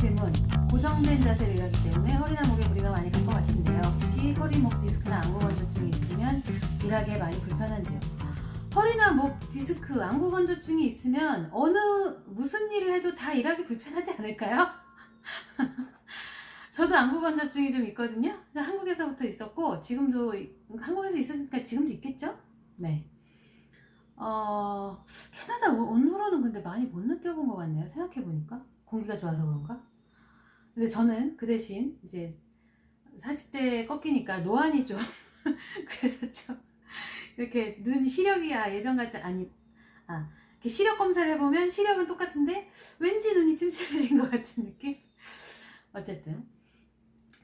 질문. 고정된 자세를 일하기 때문에 허리나 목에 무리가 많이 갈 것 같은데요. 혹시 허리, 목 디스크나 안구 건조증이 있으면 일하기에 많이 불편한지요? 허리나 목 디스크, 안구 건조증이 있으면 무슨 일을 해도 다 일하기 불편하지 않을까요? 저도 안구 건조증이 좀 있거든요. 한국에서부터 있었고 지금도 한국에서 있었으니까 지금도 있겠죠? 네. 캐나다 온도로는 근데 많이 못 느껴본 것 같네요. 생각해보니까 공기가 좋아서 그런가? 근데 저는 그 대신 이제 40대 꺾이니까 노안이 좀 그래서 좀 이렇게 시력이 예전 같지 이렇게 시력 검사를 해보면 시력은 똑같은데 왠지 눈이 침침해진 것 같은 느낌? 어쨌든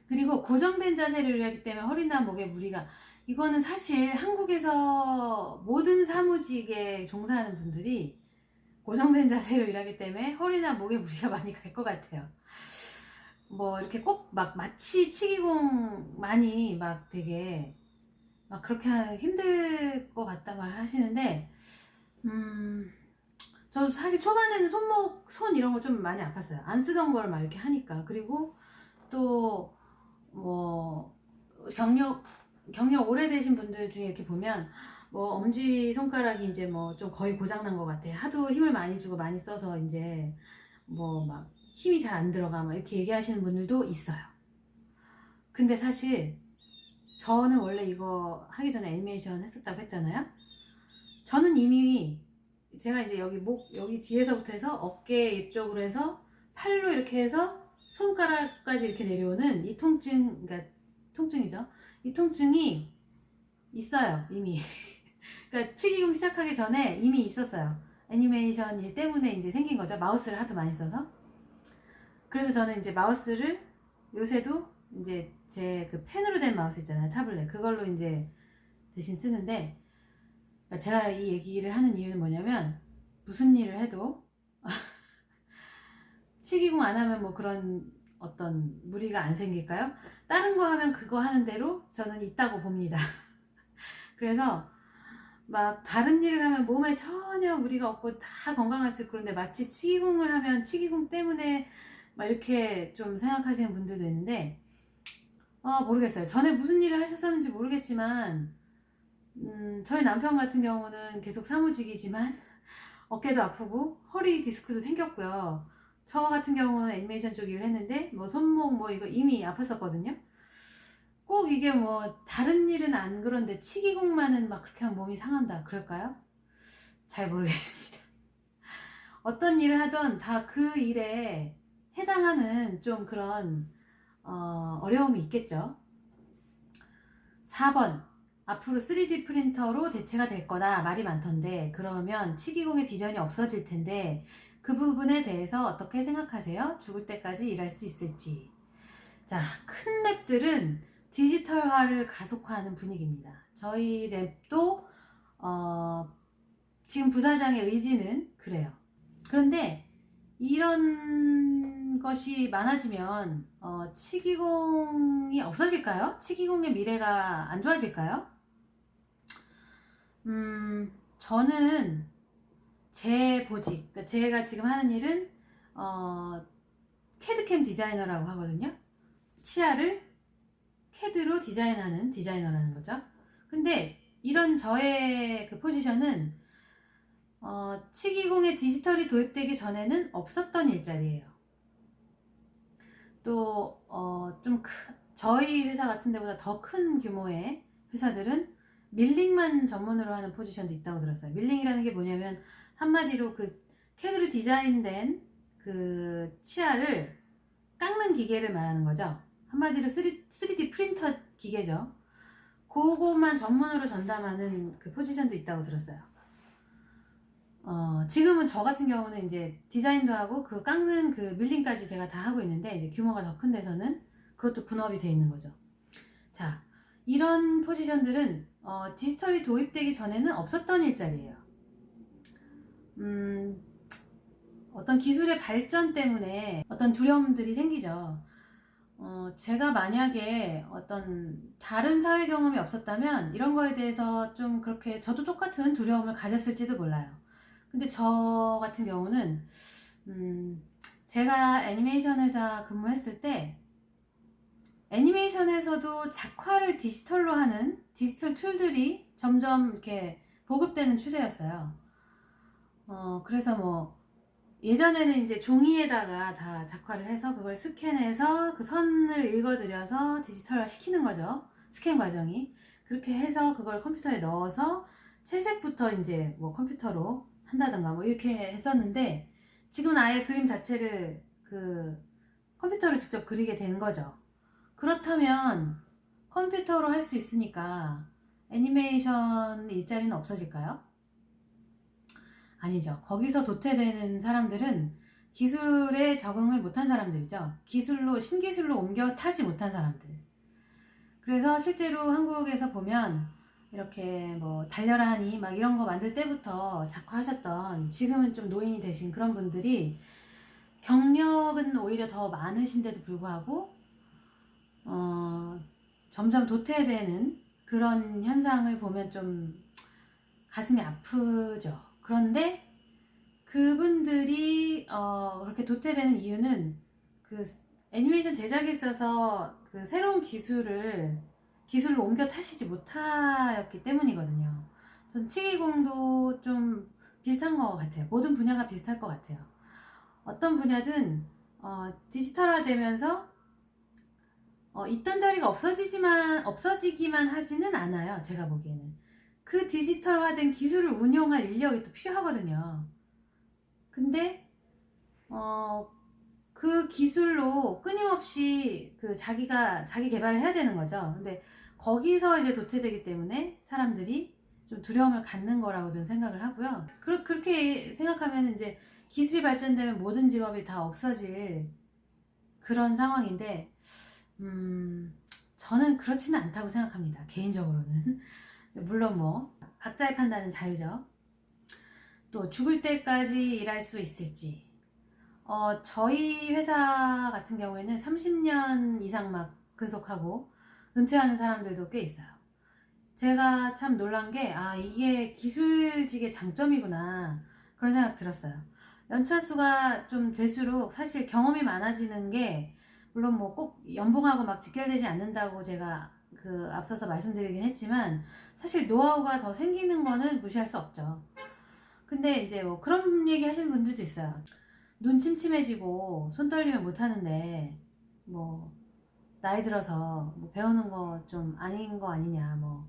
그리고 고정된 자세를 하기 때문에 허리나 목에 무리가, 이거는 사실 한국에서 모든 사무직에 종사하는 분들이 고정된 자세로 일하기 때문에 허리나 목에 무리가 많이 갈 것 같아요. 뭐 이렇게 꼭 마치 치기공 많이 되게 그렇게 힘들 것 같다 말 하시는데, 저도 사실 초반에는 손 이런 거 좀 많이 아팠어요. 안 쓰던 걸 이렇게 하니까. 그리고 또 뭐 경력 오래되신 분들 중에 이렇게 보면 뭐 엄지 손가락이 이제 뭐 좀 거의 고장난 것 같아. 하도 힘을 많이 주고 많이 써서 이제 뭐 힘이 잘 안 들어가 이렇게 얘기하시는 분들도 있어요. 근데 사실 저는 원래 이거 하기 전에 애니메이션 했었다고 했잖아요. 저는 이미 제가 이제 여기 뒤에서부터 해서 어깨 이쪽으로 해서 팔로 이렇게 해서 손가락까지 이렇게 내려오는 이 그러니까 통증이죠. 이 통증이 있어요, 이미. 그러니까 치기공 시작하기 전에 이미 있었어요. 애니메이션 일 때문에 이제 생긴 거죠. 마우스를 하도 많이 써서. 그래서 저는 이제 마우스를 요새도 이제 제 그 펜으로 된 마우스 있잖아요. 타블렛. 그걸로 이제 대신 쓰는데, 그러니까 제가 이 얘기를 하는 이유는 뭐냐면, 무슨 일을 해도 치기공 안 하면 뭐 그런 어떤 무리가 안 생길까요? 다른 거 하면 그거 하는 대로 저는 있다고 봅니다. 그래서 다른 일을 하면 몸에 전혀 무리가 없고 다 건강할 수 있고, 그런데 마치 치기공을 하면 치기공 때문에 이렇게 좀 생각하시는 분들도 있는데, 모르겠어요. 전에 무슨 일을 하셨었는지 모르겠지만, 저희 남편 같은 경우는 계속 사무직이지만 어깨도 아프고 허리 디스크도 생겼고요. 저 같은 경우는 애니메이션 쪽 일을 했는데 뭐 손목 이거 이미 아팠었거든요. 꼭 이게 뭐 다른 일은 안 그런데 치기공만은 그렇게 하면 몸이 상한다 그럴까요? 잘 모르겠습니다. 어떤 일을 하던 다 그 일에 해당하는 좀 그런 어려움이 있겠죠. 4번. 앞으로 3D 프린터로 대체가 될 거다 말이 많던데, 그러면 치기공의 비전이 없어질 텐데 그 부분에 대해서 어떻게 생각하세요? 죽을 때까지 일할 수 있을지. 자, 큰 랩들은 디지털화를 가속화하는 분위기입니다. 저희 랩도 지금 부사장의 의지는 그래요. 그런데 이런 것이 많아지면 치기공이 없어질까요? 치기공의 미래가 안 좋아질까요? 저는 제 보직, 그러니까 제가 지금 하는 일은 캐드캠 디자이너라고 하거든요. 치아를 캐드로 디자인하는 디자이너라는 거죠. 근데 이런 저의 그 포지션은 치기공의 디지털이 도입되기 전에는 없었던 일자리예요. 또 저희 회사 같은 데보다 더 큰 규모의 회사들은 밀링만 전문으로 하는 포지션도 있다고 들었어요. 밀링이라는 게 뭐냐면 한마디로 그 캐드로 디자인된 그 치아를 깎는 기계를 말하는 거죠. 한마디로 3D 프린터 기계죠. 그것만 전문으로 전담하는 그 포지션도 있다고 들었어요. 지금은 저 같은 경우는 이제 디자인도 하고 그 깎는 그 밀링까지 제가 다 하고 있는데, 이제 규모가 더 큰 데서는 그것도 분업이 돼 있는 거죠. 자, 이런 포지션들은 디지털이 도입되기 전에는 없었던 일자리예요. 어떤 기술의 발전 때문에 어떤 두려움들이 생기죠. 제가 만약에 어떤 다른 사회 경험이 없었다면 이런 거에 대해서 좀 그렇게 저도 똑같은 두려움을 가졌을지도 몰라요. 근데 저 같은 경우는 제가 애니메이션 회사 근무했을 때 애니메이션에서도 작화를 디지털로 하는 디지털 툴들이 점점 이렇게 보급되는 추세였어요. 그래서 뭐 예전에는 이제 종이에다가 다 작화를 해서 그걸 스캔해서 그 선을 읽어드려서 디지털화 시키는 거죠. 스캔 과정이. 그렇게 해서 그걸 컴퓨터에 넣어서 채색부터 이제 뭐 컴퓨터로 한다던가 뭐 이렇게 했었는데, 지금은 아예 그림 자체를 그 컴퓨터로 직접 그리게 되는 거죠. 그렇다면 컴퓨터로 할 수 있으니까 애니메이션 일자리는 없어질까요? 아니죠. 거기서 도태되는 사람들은 기술에 적응을 못한 사람들이죠. 신기술로 옮겨 타지 못한 사람들. 그래서 실제로 한국에서 보면 이렇게 뭐 달려라 하니 막 이런 거 만들 때부터 작화하셨던, 지금은 좀 노인이 되신 그런 분들이 경력은 오히려 더 많으신데도 불구하고 점점 도태되는 그런 현상을 보면 좀 가슴이 아프죠. 그런데 그분들이 그렇게 도태되는 이유는 그 애니메이션 제작에 있어서 그 새로운 기술로 옮겨 타시지 못하였기 때문이거든요. 전 치기공도 좀 비슷한 것 같아요. 모든 분야가 비슷할 것 같아요. 어떤 분야든 디지털화 되면서 있던 자리가 없어지기만 하지는 않아요. 제가 보기에는 그 디지털화된 기술을 운용할 인력이 또 필요하거든요. 근데 그 기술로 끊임없이 자기 개발을 해야 되는 거죠. 근데 거기서 이제 도태되기 때문에 사람들이 좀 두려움을 갖는 거라고 저는 생각을 하고요. 그렇게 생각하면 이제 기술이 발전되면 모든 직업이 다 없어질 그런 상황인데, 저는 그렇지는 않다고 생각합니다. 개인적으로는. 물론 뭐 각자의 판단은 자유죠. 또 죽을 때까지 일할 수 있을지. 저희 회사 같은 경우에는 30년 이상 막 근속하고 은퇴하는 사람들도 꽤 있어요. 제가 참 놀란 게, 이게 기술직의 장점이구나, 그런 생각 들었어요. 연차수가 좀 될수록 사실 경험이 많아지는 게, 물론 뭐 꼭 연봉하고 막 직결되지 않는다고 제가 앞서서 말씀드리긴 했지만, 사실 노하우가 더 생기는 거는 무시할 수 없죠. 근데 이제 뭐 그런 얘기 하시는 분들도 있어요. 눈 침침해지고 손 떨리면 못하는데 뭐 나이 들어서 뭐 배우는 거 좀 아닌 거 아니냐, 뭐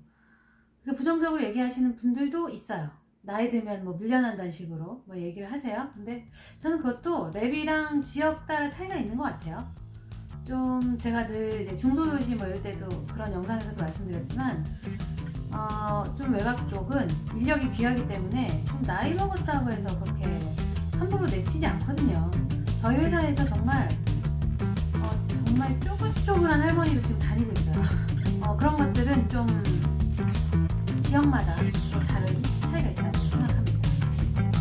부정적으로 얘기하시는 분들도 있어요. 나이 들면 뭐 밀려난다는 식으로 뭐 얘기를 하세요. 근데 저는 그것도 랩이랑 지역 따라 차이가 있는 것 같아요. 좀 제가 늘 이제 중소도시 뭐 이럴 때도 그런 영상에서도 말씀드렸지만, 좀 외곽 쪽은 인력이 귀하기 때문에 좀 나이 먹었다고 해서 그렇게 함부로 내치지 않거든요. 저희 회사에서 정말 쪼글쪼글한 할머니도 지금 다니고